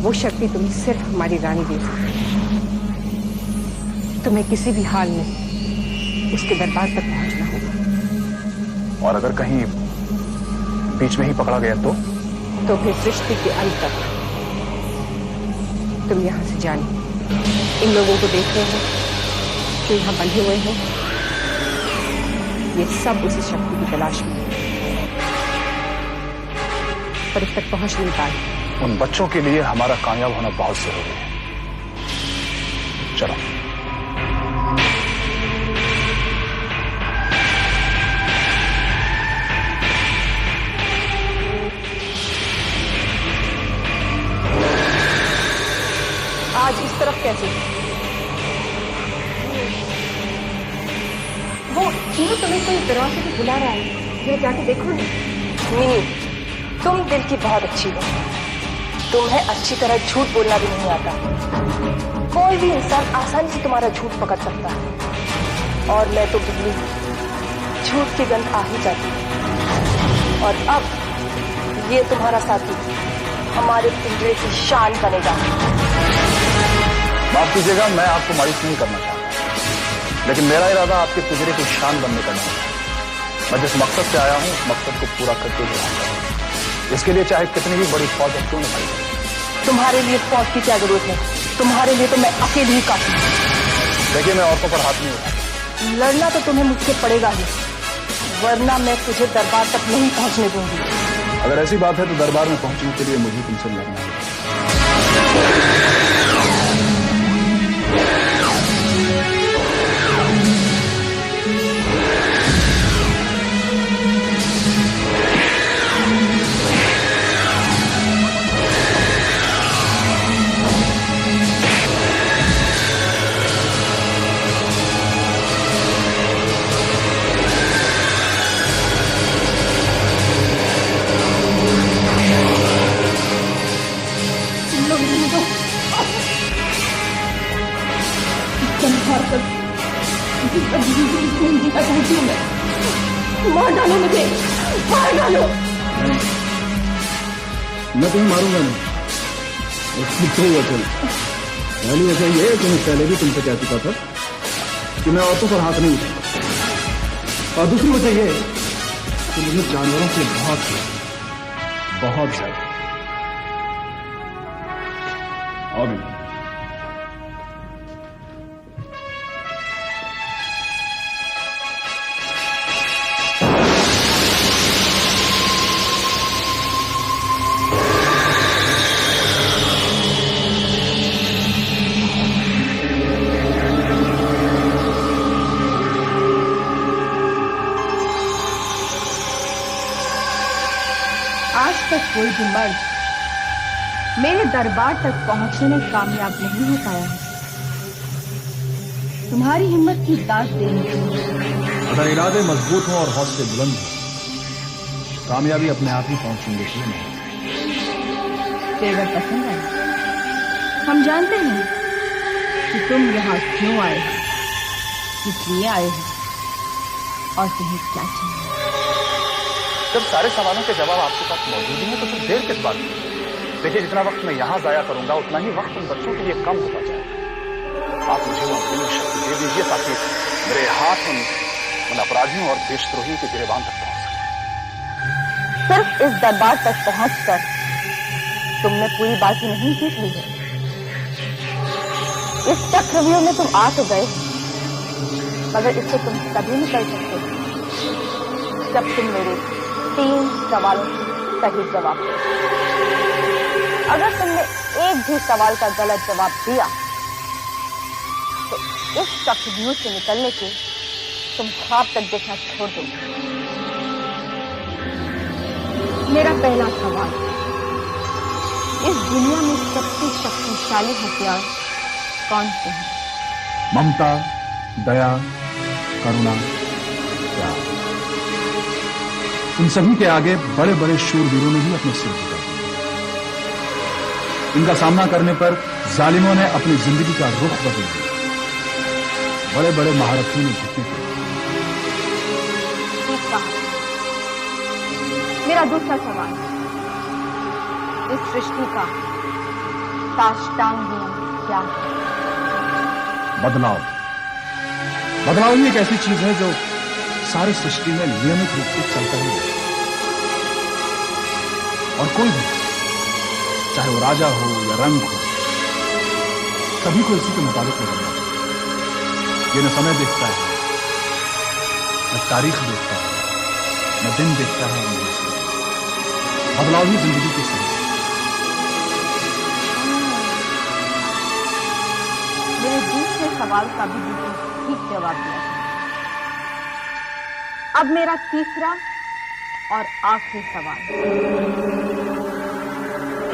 वो शक्ति तुम्हें सिर्फ हमारी रानी दे सकती है। तुम्हें किसी भी हाल में उसके दरबार तक पहुंचना होगा। और अगर कहीं बीच में ही पकड़ा गया तो फिर सृष्टि के अंत तक तुम यहां से जाने। इन लोगों को देख रहे हो जो यहां बंधे हुए हैं, ये सब उसी शक्ति की तलाश में है, पर इस तक पहुंच नहीं पाए। उन बच्चों के लिए हमारा कामयाब होना बहुत जरूरी है। चलो। आज इस तरफ कैसे? वो तुम्हें कोई दरवाजे पे बुला रहा है, ये जाके देखो ना। नहीं, तुम दिल की बहुत अच्छी हो। तुम्हें अच्छी तरह झूठ बोलना भी नहीं आता। कोई भी इंसान आसानी से तुम्हारा झूठ पकड़ सकता है। और मैं तो बिल्ली, झूठ की गंध आ ही जाती है। और अब ये तुम्हारा साथी हमारे पिंजरे की शान बनेगा। माफ कीजिएगा, मैं आपको मायूस नहीं करना चाहता, लेकिन मेरा इरादा आपके पिंजरे की शान बनने का नहीं है। मैं जिस मकसद से आया हूं उस मकसद को पूरा करके जाऊंगा। इसके लिए चाहे कितनी भी बड़ी फौज क्यों न भाई। तुम्हारे लिए फौज की क्या जरूरत है? तुम्हारे लिए तो मैं अकेले ही काफी हूं। देखिए, मैं औरतों पर हाथ नहीं उठाता। लड़ना तो तुम्हें मुझसे पड़ेगा ही, वरना मैं तुझे दरबार तक नहीं पहुंचने दूंगी। अगर ऐसी बात है तो दरबार में पहुंचने के लिए मुझे तुमसे लड़ना है। मार डालो मुझे, मार डालो। मैं तुम्हें मारूंगा नहीं। पहली वजह यह है कि मैं पहले भी तुमसे कह चुका था कि मैं औरतों पर हाथ नहीं उठाऊंगा। और दूसरी वजह यह है कि मुझे जानवरों से बहुत ज्यादा और कोई भी मर्द मेरे दरबार तक पहुंचने में कामयाब नहीं हो पाया है। तुम्हारी हिम्मत की दाद देनी चाहिए। अगर इरादे मजबूत हो और हौसले बुलंद हो, कामयाबी अपने आप ही पहुंचेंगे। तेवर पसंद है। हम जानते हैं कि तुम यहाँ क्यों आए हो, इसलिए आए हो, और तुम्हें क्या चाहिए। जब सारे सवालों के जवाब आपके पास मौजूद हैं तो फिर देर किस बात की? देखिए, जितना वक्त मैं यहाँ जाया करूंगा उतना ही वक्त उन बच्चों के लिए कम होता जाएगा। आप मुझे वो अपनी शक्ति दे दीजिए ताकि मेरे हाथ उन अपराधियों और देशद्रोहियों के गिरेबान तक पहुंच सके। सिर्फ इस दरबार तक पहुंचकर तुमने पूरी बाजी नहीं जीत ली है। इस चक्रव्यूह में तुम आ तो गए, मगर इससे तुम कभी निकल सकते हो जब तुम मेरे 3 सवालों के सही जवाब दो। अगर तुमने एक भी सवाल का गलत जवाब दिया तो इस चक्रव्यूह से निकलने के तुम ख्वाब तक देखना छोड़ दो। मेरा पहला सवाल, इस दुनिया में सबसे शक्तिशाली हथियार कौन से हैं? ममता, दया, करुणा, प्यार। इन सभी के आगे बड़े बड़े शूरवीरों ने भी अपने सिर झुका दिए। इनका सामना करने पर जालिमों ने अपनी जिंदगी का रुख बदल दिया। बड़े बड़े महारथियों ने झुकने को। मेरा दूसरा सवाल, इस सृष्टि का साष्टांग नियम क्या है? बदलाव। बदलाव ही एक ऐसी चीज है जो सारी सृष्टि में नियमित रूप से चलता ही है। और कोई भी, चाहे वो राजा हो या रंग हो, सभी को इसी के मुताबिक बदलना चाहिए। ये न समय देखता है, न तारीख देखता है, न दिन देखता है, न दिन। बदलाव ही जिंदगी की सही। मेरे दूसरे सवाल का भी बिल्कुल ठीक जवाब दिया। अब मेरा तीसरा और आखिरी सवाल,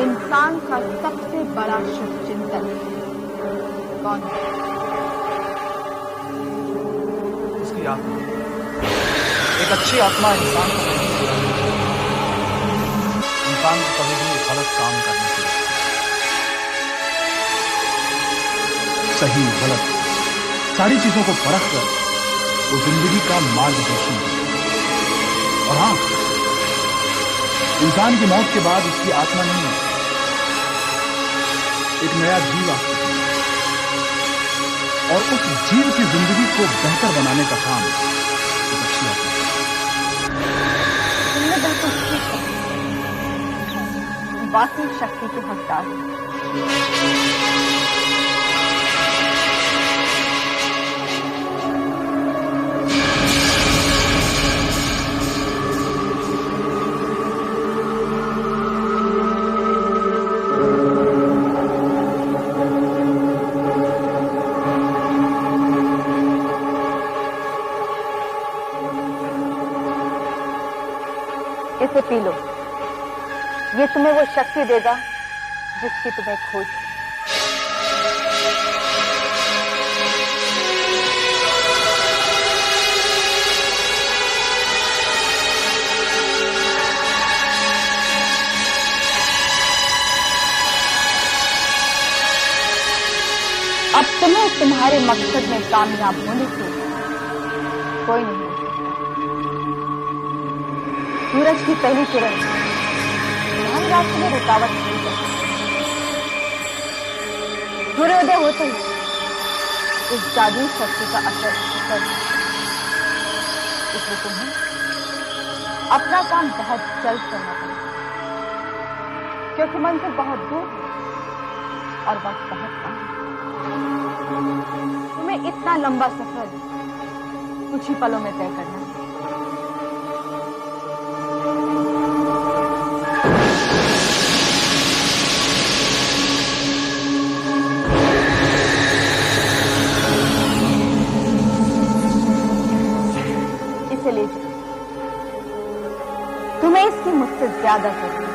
इंसान का सबसे बड़ा शुभचिंतन कौन है? उसकी आत्मा। एक अच्छी आत्मा इंसान को कभी भी गलत काम करने से सही गलत सारी चीजों को परख कर वो जिंदगी का मार्गदर्शन है। और हाँ, इंसान की मौत के बाद उसकी आत्मा नहीं है, एक नया जीव आता है और उस जीव की जिंदगी को बेहतर बनाने का काम एक अच्छी आत्मा है। तुमने बिल्कुल ठीक कहा। वाकई शक्ति के हकदार हैं। इसे पी लो, ये तुम्हें वो शक्ति देगा जिसकी तुम्हें खोज है। अब तुम्हें तुम्हारे मकसद में कामयाब होने से कोई नहीं। सूरज की पहली किरण तुम्हारे रास्ते में रुकावट नहीं है। सूर्योदय होते ही इस जादुई शक्ति का असर कर, इसलिए तुम्हें अपना काम बहुत जल्द करना पड़ेगा, क्योंकि मंजिल बहुत दूर है और वक्त बहुत कम है। तुम्हें इतना लंबा सफर कुछ ही पलों में तय करना है। ले जाओ, तुम्हें इसकी मुझसे ज्यादा जरूरत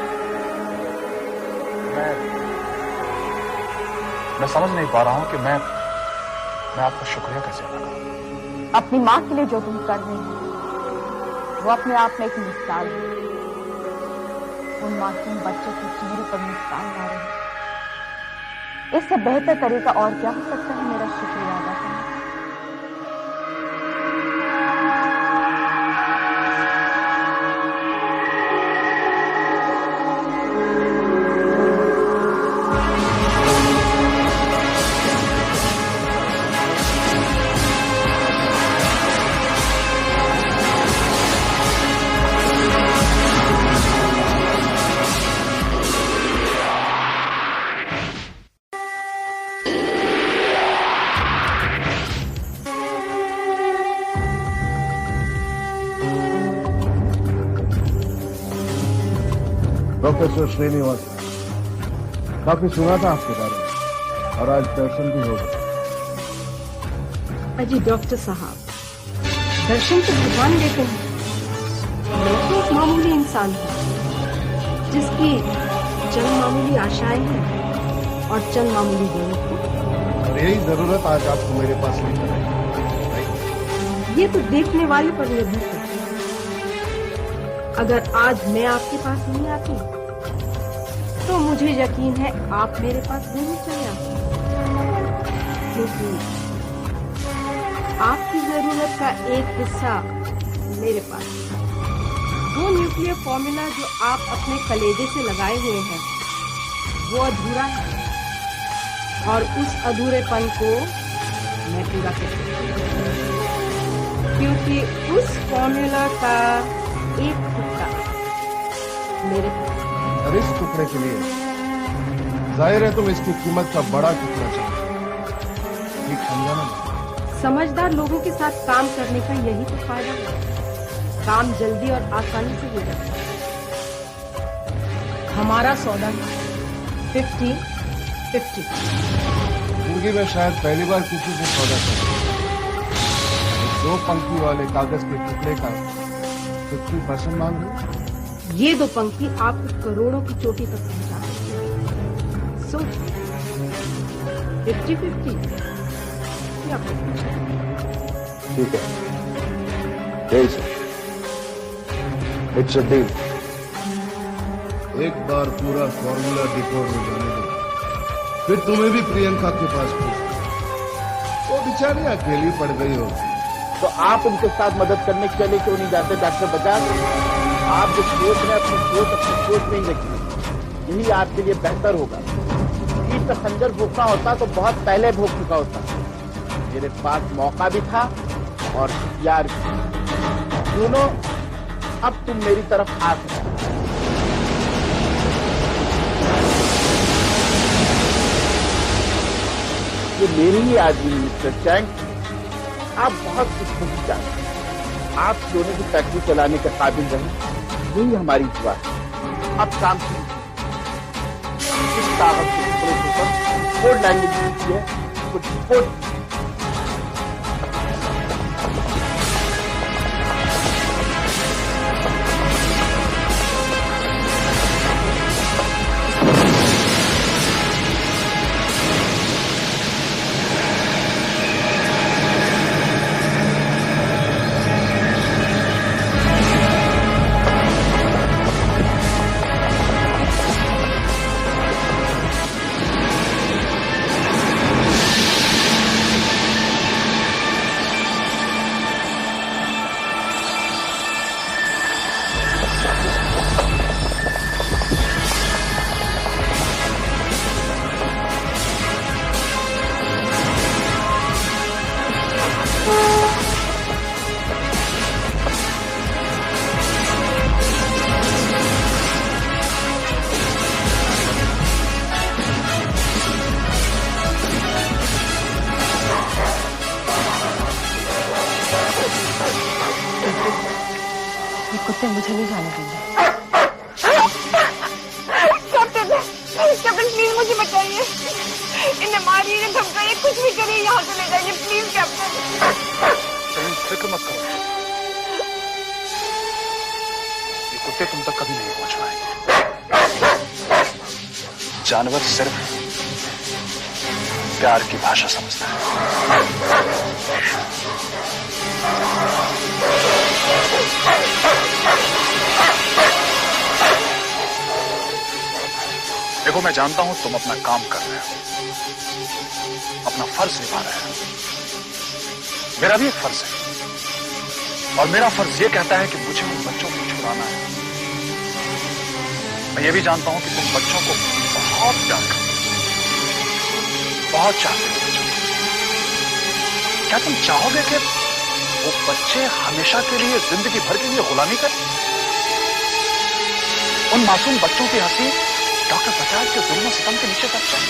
है। मैं समझ नहीं पा रहा हूं कि मैं आपका शुक्रिया कैसे अदा करूं। अपनी मां के लिए जो तुम कर रहे हो वो अपने आप में एक मिसाल है। उन मासूम बच्चों के चेहरे पर मुस्कान ला रहे हैं। इससे बेहतर तरीका और क्या हो सकता है मेरा शुक्रिया अदा करना? प्रोफेसर श्रीनिवास, काफी सुना था आपके बारे में और आज दर्शन भी हो गए। अजी डॉक्टर साहब, दर्शन तो भगवान देते हैं। मैं तो एक मामूली इंसान हूँ जिसकी चंद मामूली आशाएं हैं और चंद मामूली देने की। और यही जरूरत आज आपको मेरे पास लेकर आई। ये तो देखने वाले पर निर्भर है। अगर आज मैं आपके पास नहीं आती तो मुझे यकीन है आप मेरे पास नहीं चले आते, क्योंकि आपकी जरूरत का एक हिस्सा मेरे पास है। वो न्यूक्लियर फॉर्मूला जो आप अपने कलेजे से लगाए हुए हैं वो अधूरा है, और उस अधूरेपन को मैं पूरा कर सकती हूँ, क्योंकि उस फॉर्मूला का एक टुकड़ा मेरे पास। और इस टुकड़े के लिए जाहिर है तुम इसकी कीमत का बड़ा टुकड़ा चाहिए, ठीक समझा ना? समझदार लोगों के साथ काम करने का यही तो फायदा है, काम जल्दी और आसानी से हो जाता है। हमारा सौदा 50-50। जिंदगी में शायद पहली बार किसी से सौदा करा। 2 पंक्ति वाले कागज के टुकड़े का 50% मांग रहे। ये 2 पंक्ति आपको करोड़ों की चोटी तक पहुंचा सकती है। सोच 50-50 या 50। ठीक है, डील से इट्स अ डील। एक बार पूरा फॉर्मूला डिकोड हो जाने दो, फिर तुम्हें भी प्रियंका के पास भेज। वो बेचारी अकेली पड़ गई हो तो आप उनके साथ मदद करने के लिए क्यों नहीं जाते डॉक्टर बजाज? आप जो सोच रहे हैं अपनी सोच में ही रखिए, यही आपके लिए बेहतर होगा। ईद का खंजर भोगना होता तो बहुत पहले भोग चुका होता। मेरे पास मौका भी था और हथियार भी। दोनों अब तुम मेरी तरफ आ सकते हो। ये मेरी ही आदमी मिस्टर चैंग, आप बहुत कुछ नहीं जानते। आप सोने की फैक्ट्री चलाने के काबिल रहे, यही हमारी दुआ है। अब काम कीजिए, इस कागज के टुकड़े के ऊपर कोड लैंग्वेज कीजिए, कुछ कोड। कुत्ते मुझे नहीं जाने देंगे। कैप्टन प्लीज मुझे बचाइए, इन्हें मारिए, इन्हें धमकाइए, कुछ भी करिए, यहाँ से ले जाइए प्लीज कैप्टन। फिक्र मत करो, ये कुत्ते तुम तक कभी नहीं पहुंच पाएंगे। जानवर सिर्फ प्यार की भाषा समझता है। देखो, मैं जानता हूं तुम अपना काम कर रहे हो, अपना फर्ज निभा रहे हो। मेरा भी एक फर्ज है, और मेरा फर्ज ये कहता है कि मुझे उन बच्चों को छुड़ाना है। मैं ये भी जानता हूं कि तुम बच्चों को बहुत प्यार करते हो, बहुत चाहते हो बच्चों को। क्या तुम चाहोगे कि वो बच्चे हमेशा के लिए, जिंदगी भर के लिए गुलामी करें? उन मासूम बच्चों की हंसी डॉक्टर बजाज के जुल्म सितम के नीचे तक जाए।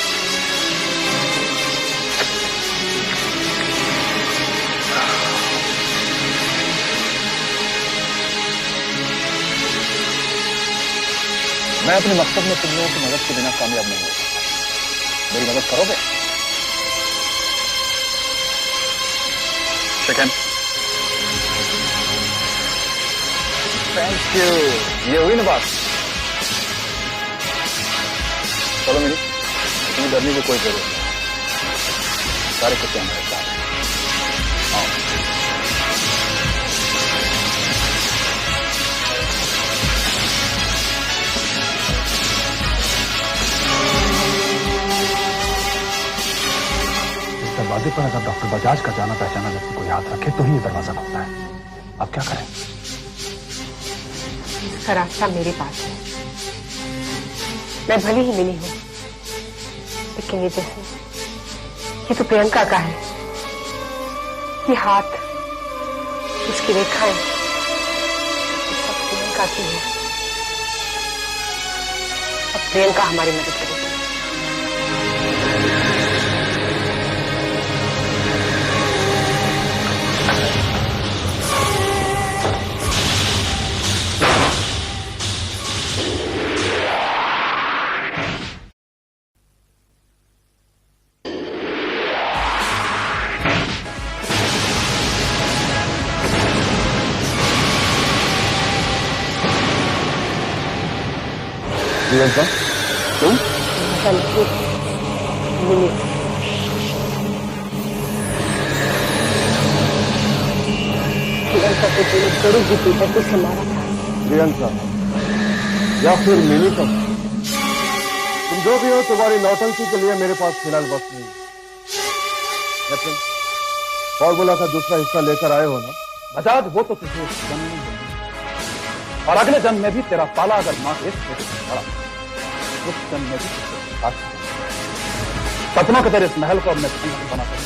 मैं अपने मकसद में तुम लोगों की मदद के बिना कामयाब नहीं हो सकता। मेरी मदद करोगे? Second, thank you. ये हुई ना बात। चलो मेरी, तुम्हें डरने की कोई जरूरत नहीं। सारे कुत्ते हमारे साथ हैं। दरवाजे पर अगर डॉक्टर बजाज का जाना पहचाना व्यक्ति को याद रखे तो ही ये दरवाजा खुलता है। अब क्या करें? इसका रास्ता मेरे पास है। मैं भले ही मिली हूं, लेकिन ये जैसे ये तो प्रियंका का है। ये हाथ, इसकी रेखाएं, ये सब प्रियंका की है। अब प्रियंका हमारी मदद करेगी। प्रियंका, तुम? मिली। प्रियंका को तूने जरूर जीती है, कुछ मारा था। प्रियंका या फिर मिली तुम जो भी हो, तुम्हारी नौटंकी के लिए मेरे पास फिलहाल वक्त नहीं। लेकिन फॉर्मूला का दूसरा हिस्सा लेकर आए हो ना? बजाज, वो तो तुझे इस जन्म में मिलेगी। और अगले जन्म में भी तेरा पाला अगर मां एक छोटे से बड़ा, उस जन्म में भी तुझे साथ सपनों के तेरे इस महल को अब मैं खंडहर बना सकूं।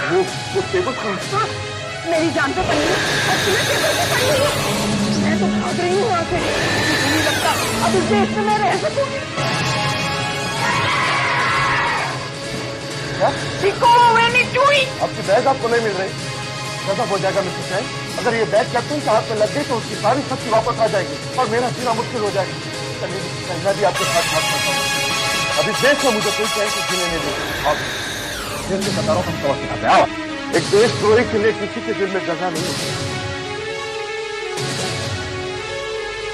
वो टेबल का मेरी जान तो पड़ी है और तुम्हें टेबल पे पड़ी हुई है। मैं तो भाग रही हूँ वहां से। मुझे नहीं लगता अब इस देश में मैं रह सकूंगी। क्या? आपकी बैग आपको नहीं मिल रही? गजब हो जाएगा मिस्टर चैन। अगर ये बैग कैप्टन के हाथ में लग गई तो उसकी सारी शक्ति वापस आ जाएगी और मेरा जीना मुश्किल हो जाएगा। चलिए मिस्टर चैन, मैं भी आपके साथ साथ करता हूँ। अभी देश में मुझे कोई चैन से जीने नहीं देगा। और फिर से बता रहा हूँ, हम समझ सिखाते हैं। एक देशद्रोही के लिए किसी के दिल में जगह नहीं होती।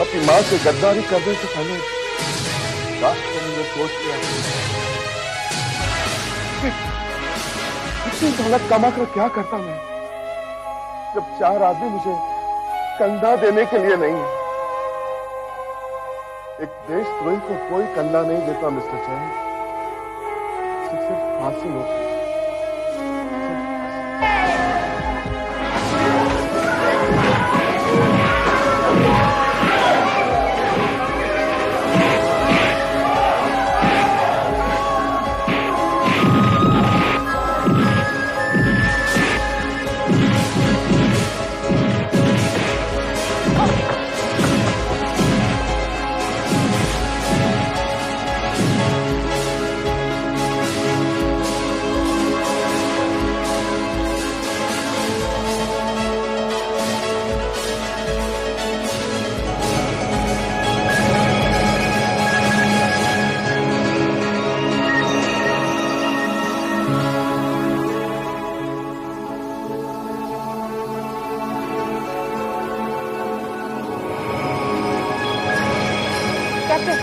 अपनी मां से गद्दारी करने से पहले राष्ट्र ने सोच लिया इतनी दौलत कमा कर क्या करता मैं, जब 4 आदमी मुझे कंधा देने के लिए नहीं है। एक देशद्रोही को कोई कंधा नहीं देता मिस्टर चैन, सिर्फ फांसी होती है। कैप्टन